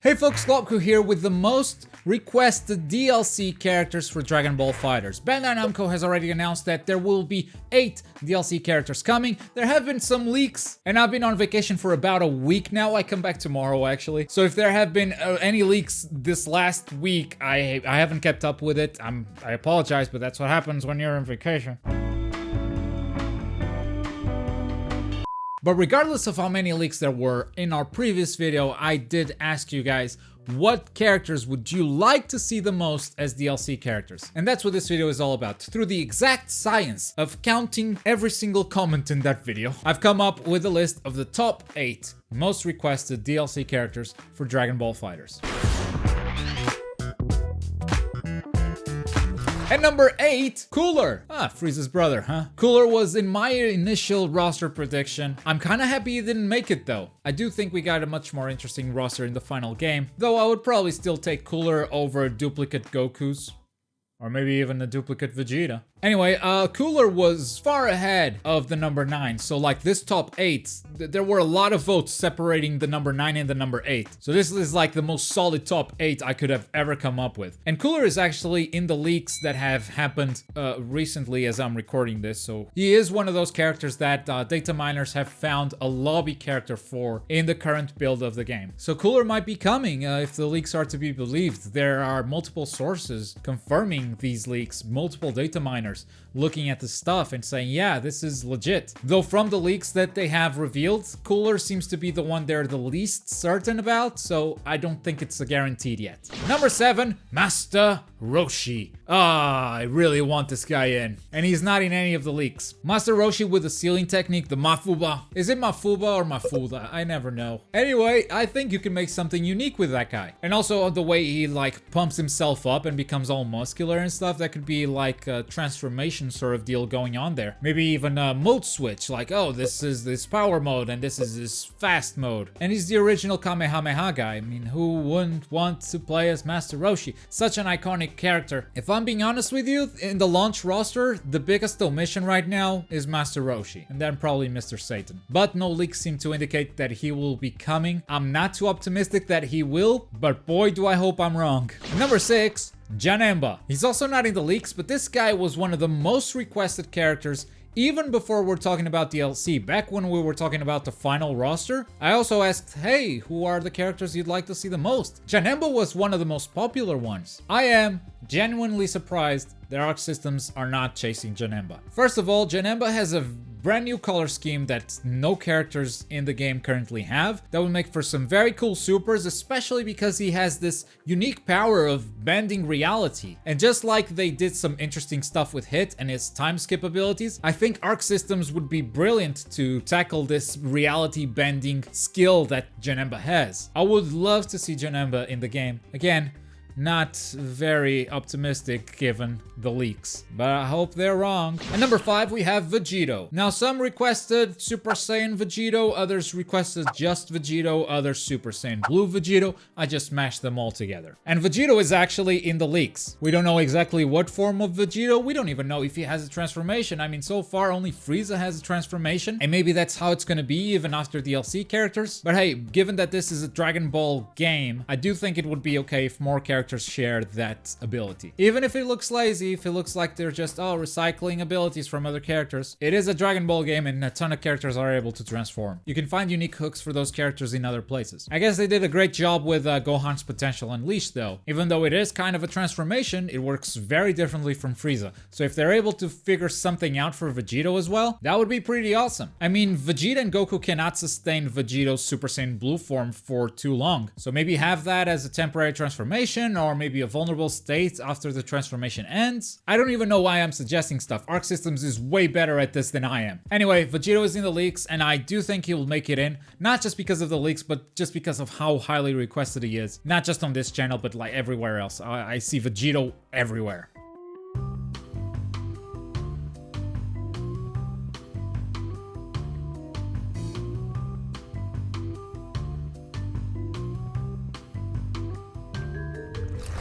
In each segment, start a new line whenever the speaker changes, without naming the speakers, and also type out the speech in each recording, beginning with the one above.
Hey folks, Globku here with the most requested DLC characters for Dragon Ball FighterZ. Bandai Namco has already announced that there will be 8 DLC characters coming. There have been some leaks, and I've been on vacation for about a week now. I come back tomorrow actually. So if there have been any leaks this last week, I haven't kept up with it. I apologize, but that's what happens when you're on vacation. But regardless of how many leaks there were, in our previous video, I did ask you guys, what characters would you like to see the most as DLC characters? And that's what this video is all about. Through the exact science of counting every single comment in that video, I've come up with a list of the top 8 most requested DLC characters for Dragon Ball FighterZ. At number 8, Cooler. Frieza's brother, huh? Cooler was in my initial roster prediction. I'm kinda happy he didn't make it though. I do think we got a much more interesting roster in the final game, though I would probably still take Cooler over duplicate Gokus. Or maybe even a duplicate Vegeta. Anyway, Cooler was far ahead of the number 9. So like this top 8, there were a lot of votes separating the number 9 and the number 8. So this is like the most solid top 8 I could have ever come up with. And Cooler is actually in the leaks that have happened recently as I'm recording this. So he is one of those characters that data miners have found a lobby character for in the current build of the game. So Cooler might be coming if the leaks are to be believed. There are multiple sources confirming these leaks, multiple data miners looking at the stuff and saying, yeah, this is legit. Though from the leaks that they have revealed, Cooler seems to be the one they're the least certain about, so I don't think it's a guaranteed yet. Number 7, Master Roshi. I really want this guy in. And he's not in any of the leaks. Master Roshi with the sealing technique, the Mafuba. Is it Mafuba or Mafuda? I never know. Anyway, I think you can make something unique with that guy. And also the way he like pumps himself up and becomes all muscular and stuff, that could be like a transformation sort of deal going on there. Maybe even a mode switch, like, oh, this is this power mode and this is this fast mode. And he's the original Kamehameha guy. I mean, who wouldn't want to play as Master Roshi? Such an iconic character. If I'm being honest with you, in the launch roster, the biggest omission right now is Master Roshi, and then probably Mr. Satan. But no leaks seem to indicate that he will be coming. I'm not too optimistic that he will, but boy do I hope I'm wrong. Number 6, Janemba. He's also not in the leaks, but this guy was one of the most requested characters even before we're talking about DLC. Back when we were talking about the final roster, I also asked, hey, who are the characters you'd like to see the most? Janemba was one of the most popular ones. I am genuinely surprised that Arc Systems are not chasing Janemba. First of all, Janemba has a brand new color scheme that no characters in the game currently have. That would make for some very cool supers, especially because he has this unique power of bending reality. And just like they did some interesting stuff with Hit and his time skip abilities, I think Arc Systems would be brilliant to tackle this reality bending skill that Janemba has. I would love to see Janemba in the game. Again, not very optimistic given the leaks, but I hope they're wrong. At number 5, we have Vegito. Now, some requested Super Saiyan Vegito, others requested just Vegito, others Super Saiyan Blue Vegito. I just mashed them all together. And Vegito is actually in the leaks. We don't know exactly what form of Vegito. We don't even know if he has a transformation. I mean, so far only Frieza has a transformation, and maybe that's how it's gonna be even after DLC characters. But hey, given that this is a Dragon Ball game, I do think it would be okay if more characters share that ability. Even if it looks lazy, if it looks like they're just, oh, recycling abilities from other characters. It is a Dragon Ball game and a ton of characters are able to transform. You can find unique hooks for those characters in other places. I guess they did a great job with Gohan's Potential Unleashed though. Even though it is kind of a transformation, it works very differently from Frieza. So if they're able to figure something out for Vegito as well, that would be pretty awesome. I mean, Vegeta and Goku cannot sustain Vegito's Super Saiyan Blue form for too long. So maybe have that as a temporary transformation, or maybe a vulnerable state after the transformation ends. I don't even know why I'm suggesting stuff. Arc Systems is way better at this than I am. Anyway, Vegito is in the leaks, and I do think he will make it in. Not just because of the leaks, but just because of how highly requested he is. Not just on this channel, but like everywhere else. I see Vegito everywhere.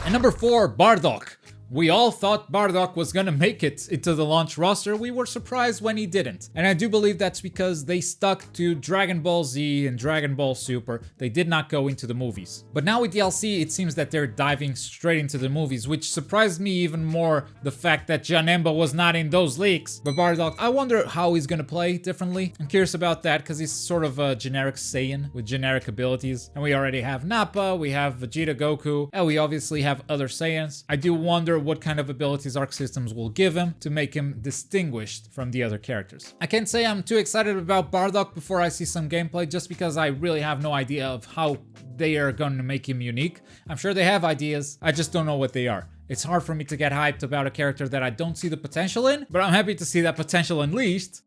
And number 4, Bardock. We all thought Bardock was gonna make it into the launch roster. We were surprised when he didn't. And I do believe that's because they stuck to Dragon Ball Z and Dragon Ball Super. They did not go into the movies. But now with DLC, it seems that they're diving straight into the movies, which surprised me even more, the fact that Janemba was not in those leaks. But Bardock, I wonder how he's gonna play differently. I'm curious about that because he's sort of a generic Saiyan with generic abilities. And we already have Nappa, we have Vegeta, Goku, and we obviously have other Saiyans. I do wonder what kind of abilities Arc Systems will give him to make him distinguished from the other characters. I can't say I'm too excited about Bardock before I see some gameplay, just because I really have no idea of how they are going to make him unique. I'm sure they have ideas, I just don't know what they are. It's hard for me to get hyped about a character that I don't see the potential in, but I'm happy to see that potential unleashed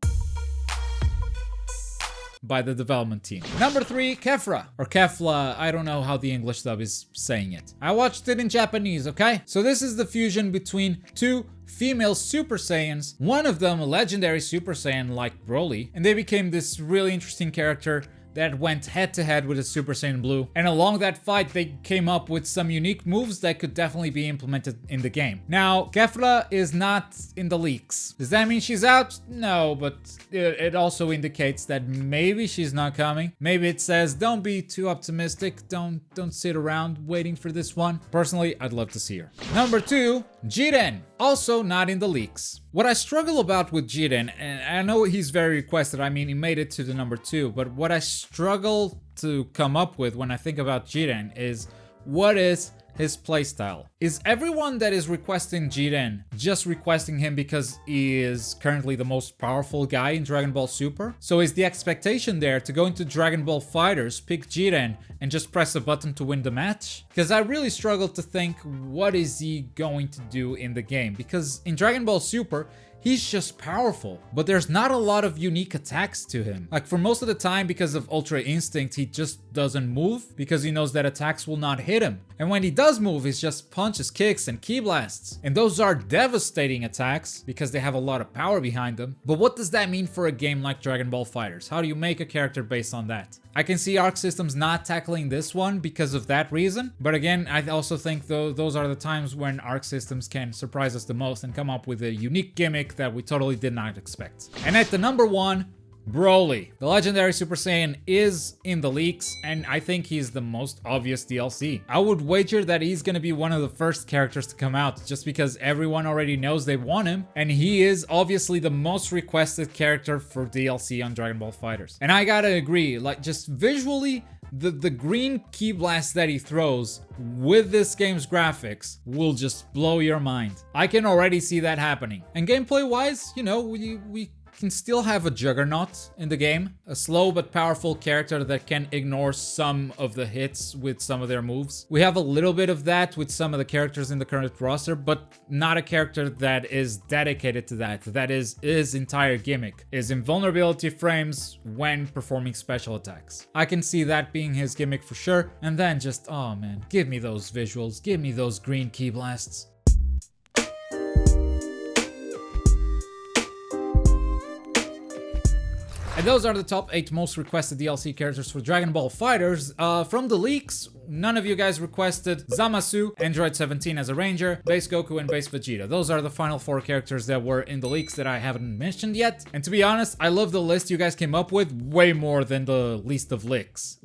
by the development team. Number 3, Kefla, or Kefla, I don't know how the English dub is saying it. I watched it in Japanese, okay? So this is the fusion between two female Super Saiyans, one of them a legendary Super Saiyan like Broly, and they became this really interesting character that went head to head with a Super Saiyan Blue. And along that fight, they came up with some unique moves that could definitely be implemented in the game. Now, Kefla is not in the leaks. Does that mean she's out? No, but it also indicates that maybe she's not coming. Maybe it says, don't be too optimistic. Don't sit around waiting for this one. Personally, I'd love to see her. Number 2, Jiren. Also not in the leaks. What I struggle about with Jiren, and I know he's very requested, I mean, he made it to the number 2, but what I struggle to come up with when I think about Jiren is, what is his playstyle? Is everyone that is requesting Jiren just requesting him because he is currently the most powerful guy in Dragon Ball Super? So is the expectation there to go into Dragon Ball FighterZ, pick Jiren, and just press a button to win the match? Because I really struggle to think, what is he going to do in the game? Because in Dragon Ball Super, he's just powerful, but there's not a lot of unique attacks to him. Like for most of the time, because of Ultra Instinct, he just doesn't move because he knows that attacks will not hit him. And when he does move, it's just punches, kicks, and ki blasts. And those are devastating attacks because they have a lot of power behind them. But what does that mean for a game like Dragon Ball FighterZ? How do you make a character based on that? I can see Arc Systems not tackling this one because of that reason. But again, I also think those are the times when Arc Systems can surprise us the most and come up with a unique gimmick that we totally did not expect. And at the number 1, Broly. The legendary Super Saiyan is in the leaks, and I think he's the most obvious DLC. I would wager that he's gonna be one of the first characters to come out, just because everyone already knows they want him, and he is obviously the most requested character for DLC on Dragon Ball FighterZ. And I gotta agree, like, just visually, the green ki blast that he throws with this game's graphics will just blow your mind. I can already see that happening. And gameplay wise, you know, we can still have a juggernaut in the game, a slow but powerful character that can ignore some of the hits with some of their moves. We have a little bit of that with some of the characters in the current roster, but not a character that is dedicated to that. That is his entire gimmick, is invulnerability frames when performing special attacks. I can see that being his gimmick for sure. And then just, oh man, give me those visuals, give me those green ki blasts. And those are the top 8 most requested DLC characters for Dragon Ball FighterZ. From the leaks, none of you guys requested Zamasu, Android 17 as a Ranger, Base Goku, and Base Vegeta. Those are the final 4 characters that were in the leaks that I haven't mentioned yet. And to be honest, I love the list you guys came up with way more than the list of leaks.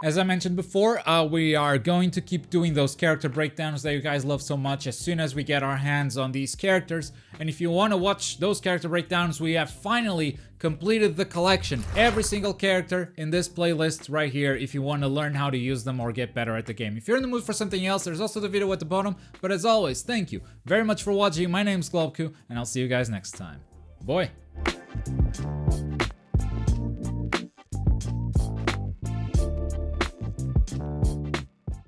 As I mentioned before, we are going to keep doing those character breakdowns that you guys love so much as soon as we get our hands on these characters. And if you want to watch those character breakdowns, we have finally completed the collection. Every single character in this playlist right here, if you want to learn how to use them or get better at the game. If you're in the mood for something else, there's also the video at the bottom. But as always, thank you very much for watching. My name's Globku, and I'll see you guys next time. Boy.